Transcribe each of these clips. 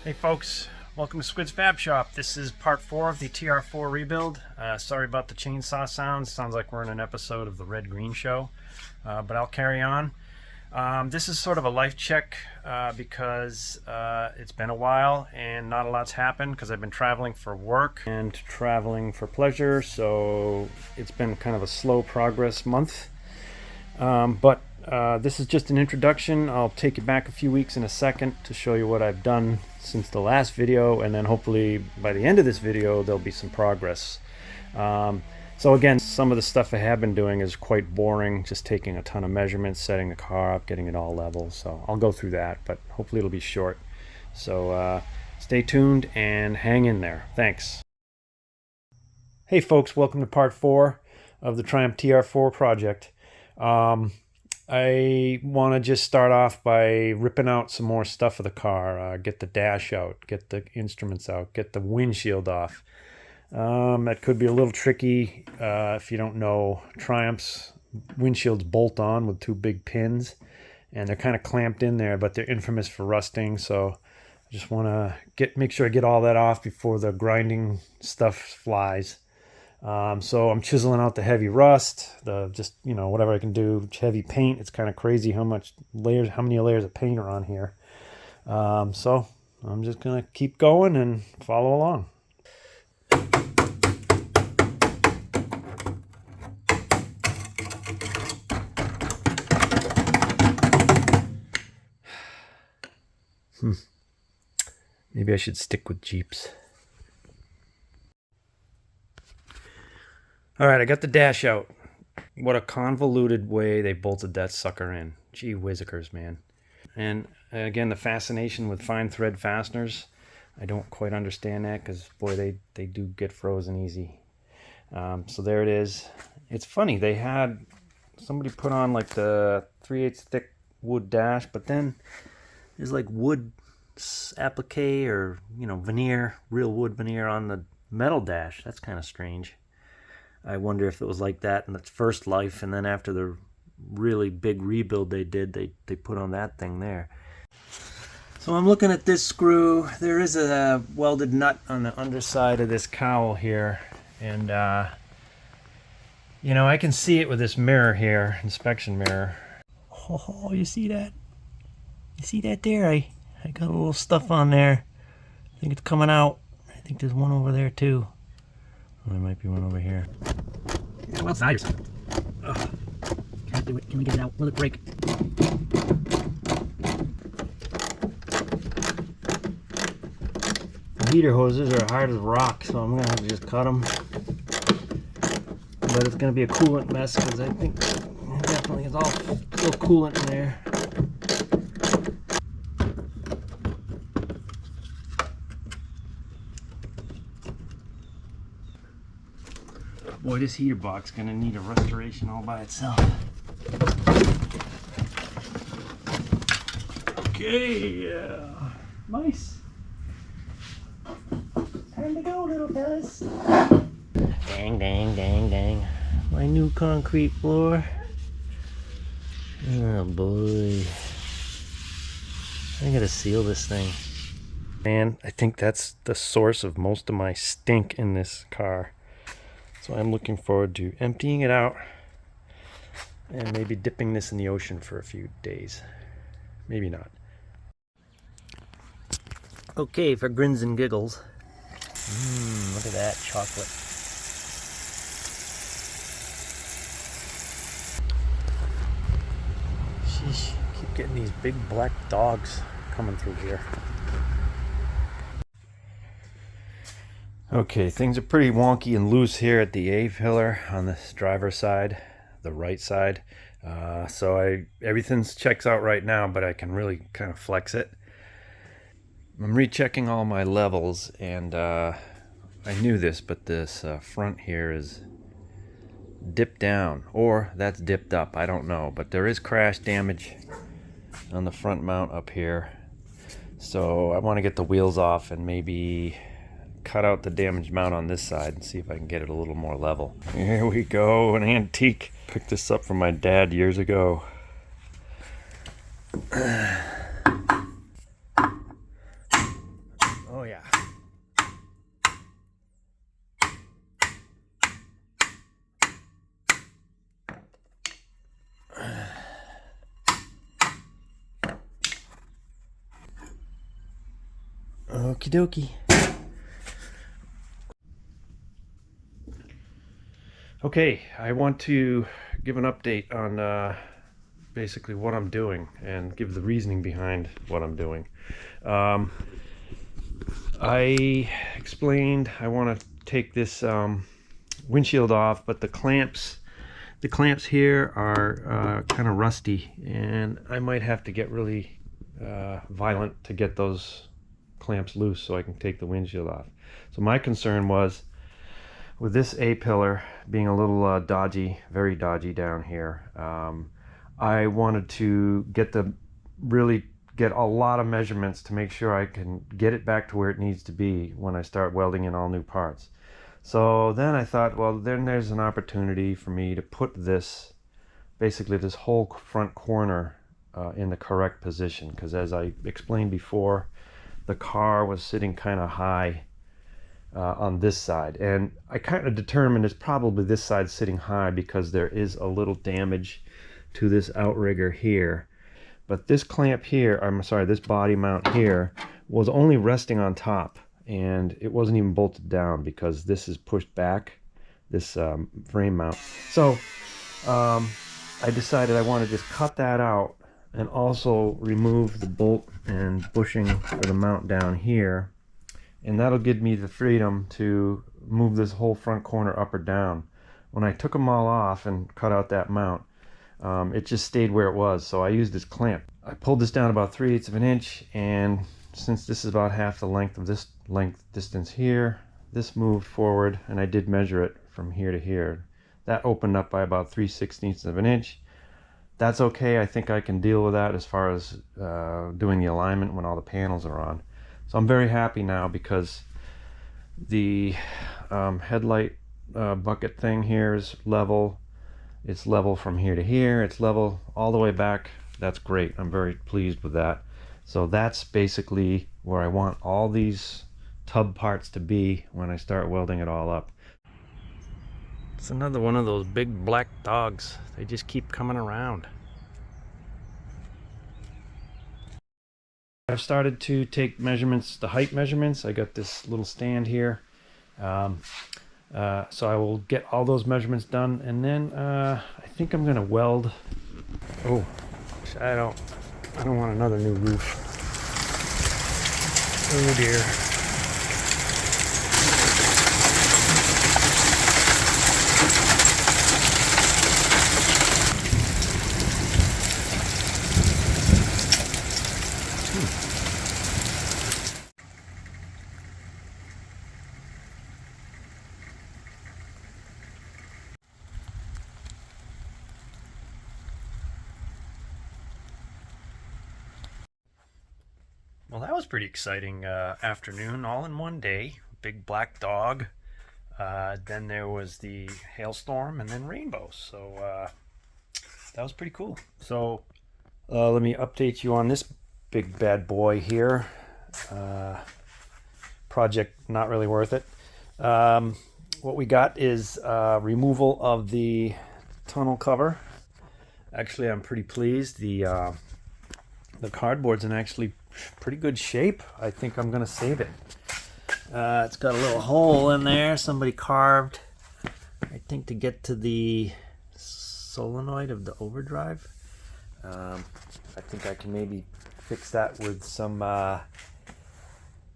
Hey folks, welcome to Squid's Fab Shop. This is part 4 of the TR4 rebuild. Sorry about the chainsaw sounds. Sounds like we're in an episode of the Red Green Show, but I'll carry on. This is sort of a life check because it's been a while and not a lot's happened because I've been traveling for work and traveling for pleasure, so it's been kind of a slow progress month. But this is just an introduction. I'll take you back a few weeks in a second to show you what I've done since the last video, and then hopefully by the end of this video there'll be some progress. So again, some of the stuff I have been doing is quite boring, just taking a ton of measurements, setting the car up, getting it all level. So I'll go through that, but hopefully it'll be short. So stay tuned and hang in there. Thanks. Hey folks, welcome to part 4 of the Triumph TR4 project. I want to just start off by ripping out some more stuff of the car, get the dash out, get the instruments out, get the windshield off. That could be a little tricky if you don't know. Triumph's windshields bolt on with 2 big pins, and they're kind of clamped in there, but they're infamous for rusting, so I just want to make sure I get all that off before the grinding stuff flies. So I'm chiseling out the heavy rust, just whatever I can do, heavy paint. It's kind of crazy how many layers of paint are on here. So I'm just gonna keep going and follow along. Maybe I should stick with Jeeps. All right, I got the dash out. What a convoluted way they bolted that sucker in. Gee whizzikers, man. And again, the fascination with fine thread fasteners. I don't quite understand that because, boy, they do get frozen easy. So there it is. It's funny, somebody put on like the 3/8 thick wood dash, but then there's like wood applique or, veneer, real wood veneer on the metal dash. That's kind of strange. I wonder if it was like that in its first life, and then after the really big rebuild they did, they put on that thing there. So I'm looking at this screw. There is a welded nut on the underside of this cowl here, and I can see it with this mirror here, inspection mirror. Oh, you see that? You see that there? I got a little stuff on there. I think it's coming out. I think there's one over there too. There might be one over here. Go outside or something. Ugh. Can't do it. Can we get it out? Will it break? The heater hoses are hard as rock, so I'm going to have to just cut them. But it's going to be a coolant mess because I think definitely it's all still coolant in there. Boy, this heater box is going to need a restoration all by itself. Okay, yeah. Nice. Time to go, little fellas. Dang, dang, dang, dang. My new concrete floor. Oh, boy. I gotta seal this thing. Man, I think that's the source of most of my stink in this car. So I'm looking forward to emptying it out and maybe dipping this in the ocean for a few days. Maybe not. Okay, for grins and giggles. Look at that chocolate. Sheesh, keep getting these big black dogs coming through here. Okay, things are pretty wonky and loose here at the A-pillar on this driver's side, the right side. So everything checks out right now, but I can really kind of flex it. I'm rechecking all my levels, and I knew this, but this front here is dipped down, or that's dipped up, I don't know. But there is crash damage on the front mount up here. So I want to get the wheels off and maybe cut out the damaged mount on this side and see if I can get it a little more level. Here we go, an antique. Picked this up from my dad years ago. Okie dokie. Okay, I want to give an update on basically what I'm doing and give the reasoning behind what I'm doing. I explained I want to take this windshield off, but the clamps here are kind of rusty, and I might have to get really violent to get those clamps loose so I can take the windshield off. So my concern was, with this A-pillar being a little dodgy, very dodgy down here, I wanted to really get a lot of measurements to make sure I can get it back to where it needs to be when I start welding in all new parts. So then I thought, well, then there's an opportunity for me to put this, basically this whole front corner in the correct position, because as I explained before, the car was sitting kind of high on this side, and I kind of determined it's probably this side sitting high because there is a little damage to this outrigger here. But this clamp here, this body mount here, was only resting on top, and it wasn't even bolted down because this is pushed back, this frame mount. So I decided I want to just cut that out and also remove the bolt and bushing for the mount down here, and that'll give me the freedom to move this whole front corner up or down. When I took them all off and cut out that mount, it just stayed where it was, so I used this clamp. I pulled this down about 3/8 of an inch, and since this is about half the length of this distance here, this moved forward, and I did measure it from here to here. That opened up by about 3/16 of an inch. That's okay. I think I can deal with that as far as doing the alignment when all the panels are on. So I'm very happy now because the headlight bucket thing here is level. It's level from here to here. It's level all the way back. That's great. I'm very pleased with that. So that's basically where I want all these tub parts to be when I start welding it all up. It's another one of those big black dogs. They just keep coming around. I've started to take measurements, the height measurements. I got this little stand here. So I will get all those measurements done, and then I think I'm gonna weld. Oh, I don't want another new roof. Oh dear. Well, that was pretty exciting afternoon, all in one day. Big black dog. Then there was the hailstorm, and then rainbows. So that was pretty cool. So let me update you on this big bad boy here. Project not really worth it. What we got is removal of the tunnel cover. Actually, I'm pretty pleased. The cardboard's in actually pretty good shape. I think I'm gonna save it. It's got a little hole in there somebody carved, I think, to get to the solenoid of the overdrive. I think I can maybe fix that with some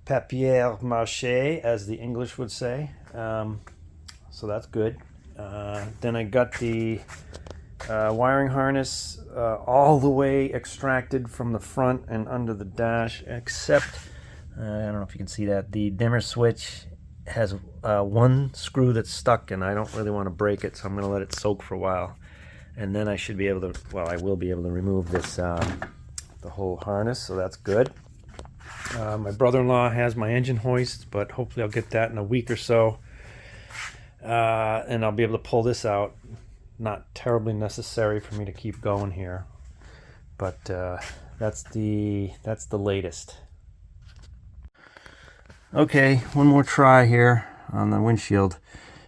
papier mâché, as the English would say. So that's good. Then I got the wiring harness all the way extracted from the front and under the dash, except I don't know if you can see that the dimmer switch has one screw that's stuck, and I don't really want to break it, so I'm going to let it soak for a while, and then I should be able to, well, I will be able to remove this the whole harness, so that's good. My brother-in-law has my engine hoist, but hopefully I'll get that in a week or so, and I'll be able to pull this out. Not terribly necessary for me to keep going here, but that's the latest. Okay, one more try here on the windshield.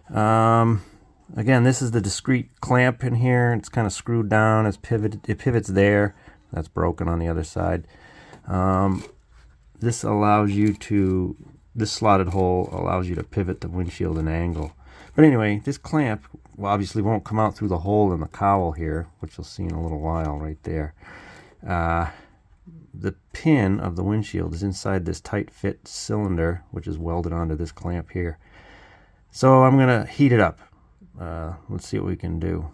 Again, this is the discrete clamp in here. It's kind of screwed down. It pivots there. That's broken on the other side. this allows you to, this slotted hole allows you to pivot the windshield an angle. But anyway, this clamp obviously won't come out through the hole in the cowl here, which you'll see in a little while right there. The pin of the windshield is inside this tight fit cylinder, which is welded onto this clamp here. So I'm going to heat it up. Let's see what we can do.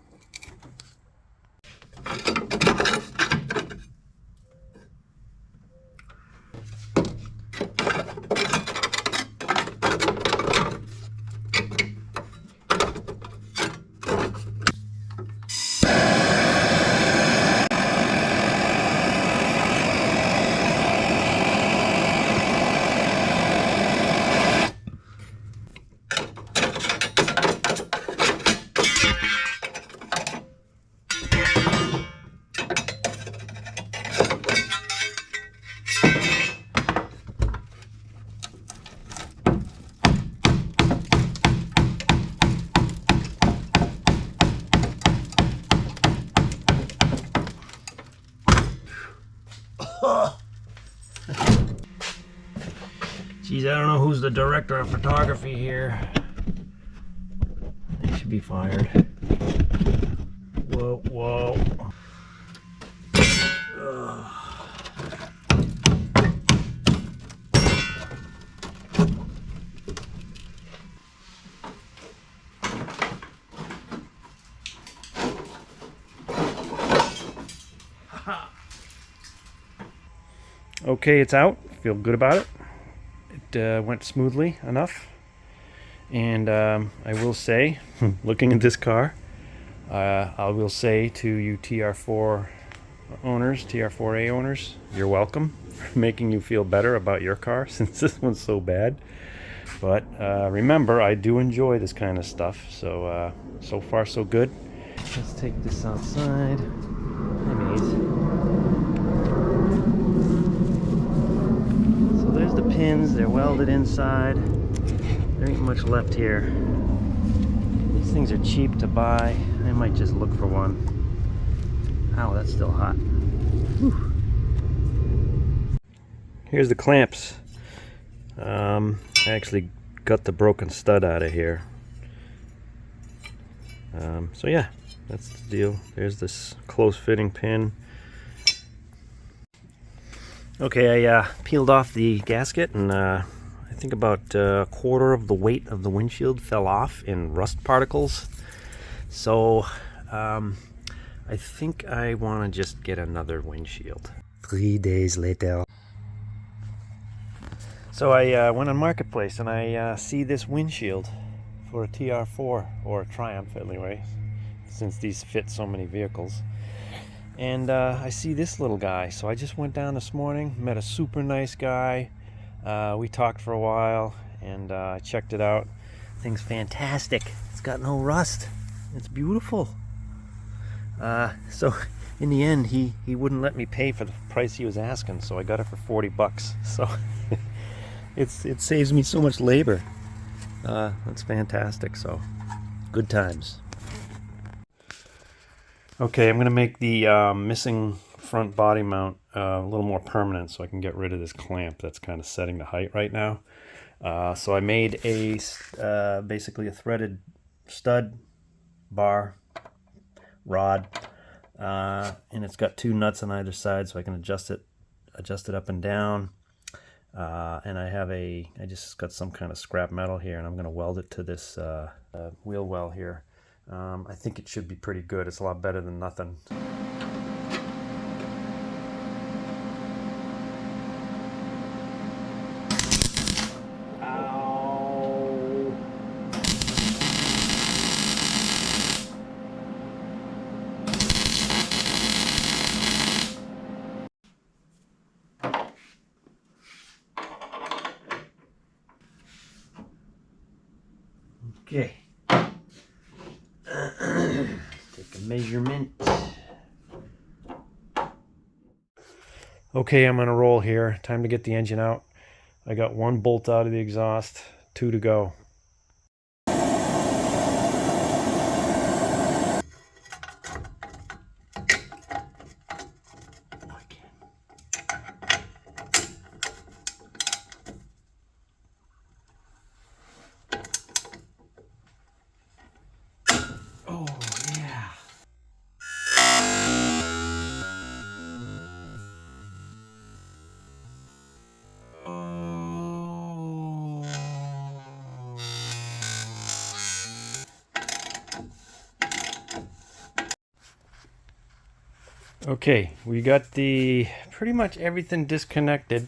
Geez, I don't know who's the director of photography here. They should be fired. Whoa, whoa. Okay, it's out. Feel good about it. It went smoothly enough. And I will say, looking at this car, I will say to you TR4 owners, TR4A owners, you're welcome for making you feel better about your car since this one's so bad. But remember, I do enjoy this kind of stuff. So, so far so good. Let's take this outside. Hi, Maze. There's the pins, they're welded inside. There ain't much left here. These things are cheap to buy. I might just look for one. Ow, that's still hot. Whew. Here's the clamps. I actually got the broken stud out of here. So yeah, that's the deal. There's this close fitting pin. Okay, I peeled off the gasket, and I think about a quarter of the weight of the windshield fell off in rust particles. So I think I want to just get another windshield. 3 days later. So I went on Marketplace and I see this windshield for a TR4, or a Triumph anyway, since these fit so many vehicles. And I see this little guy, so I just went down this morning, met a super nice guy. We talked for a while, and I checked it out. Thing's fantastic. It's got no rust. It's beautiful. So in the end, he wouldn't let me pay for the price he was asking, so I got it for 40 bucks. So it saves me so much labor. That's fantastic. So good times. Okay, I'm going to make the missing front body mount a little more permanent so I can get rid of this clamp that's kind of setting the height right now. So I made basically a threaded stud bar rod, and it's got 2 nuts on either side so I can adjust it up and down. And I just got some kind of scrap metal here, and I'm going to weld it to this wheel well here. I think it should be pretty good. It's a lot better than nothing. Ow. Okay. Take a measurement. Okay, I'm on a roll here. Time to get the engine out. I got 1 bolt out of the exhaust, 2 to go. Okay, we got the pretty much everything disconnected.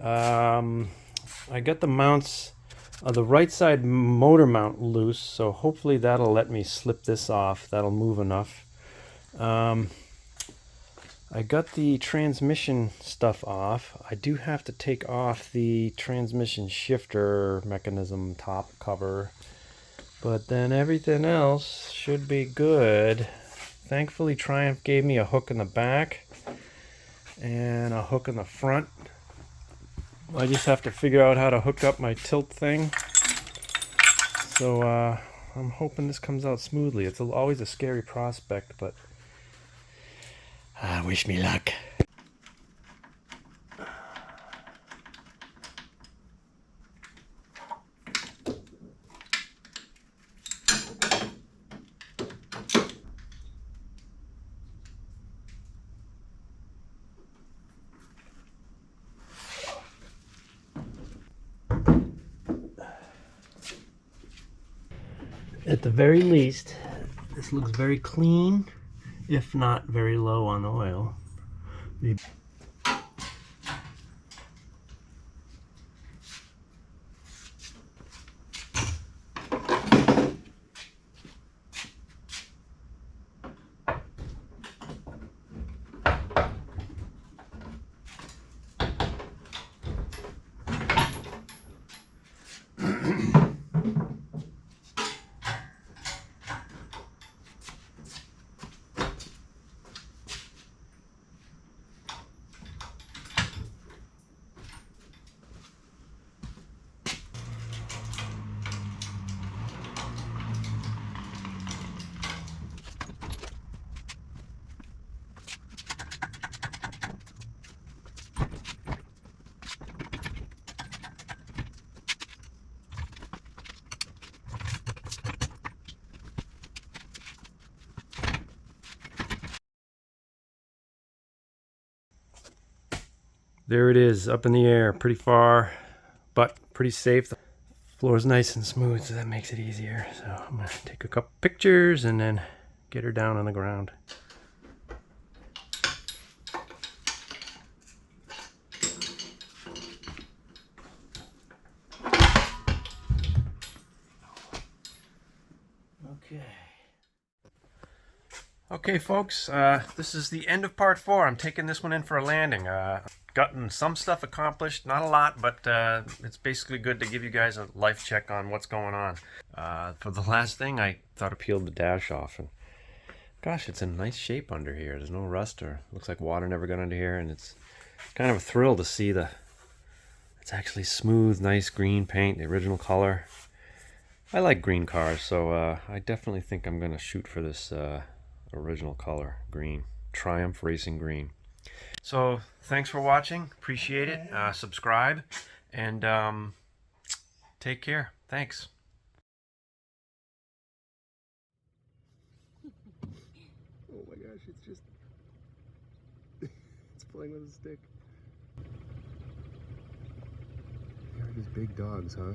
I got the mounts, the right side motor mount loose, so hopefully that'll let me slip this off. That'll move enough. I got the transmission stuff off. I do have to take off the transmission shifter mechanism top cover, but then everything else should be good. Thankfully, Triumph gave me a hook in the back and a hook in the front. I just have to figure out how to hook up my tilt thing. So I'm hoping this comes out smoothly. It's always a scary prospect, but wish me luck. At the very least, this looks very clean, if not very low on oil. Maybe. There it is, up in the air, pretty far, but pretty safe. The floor's nice and smooth, so that makes it easier. So I'm gonna take a couple pictures and then get her down on the ground. Okay, folks, this is the end of part 4. I'm taking this one in for a landing. Gotten some stuff accomplished, not a lot, but it's basically good to give you guys a life check on what's going on. For the last thing, I thought I peeled the dash off, and gosh, it's in nice shape under here. There's no rust or looks like water never got under here, and it's kind of a thrill to see it's actually smooth, nice green paint, the original color. I like green cars, so I definitely think I'm going to shoot for this original color, green. Triumph Racing Green. So thanks for watching, appreciate it. Subscribe and take care. Thanks. Oh my gosh, it's just it's playing with a stick. They are just big dogs, huh?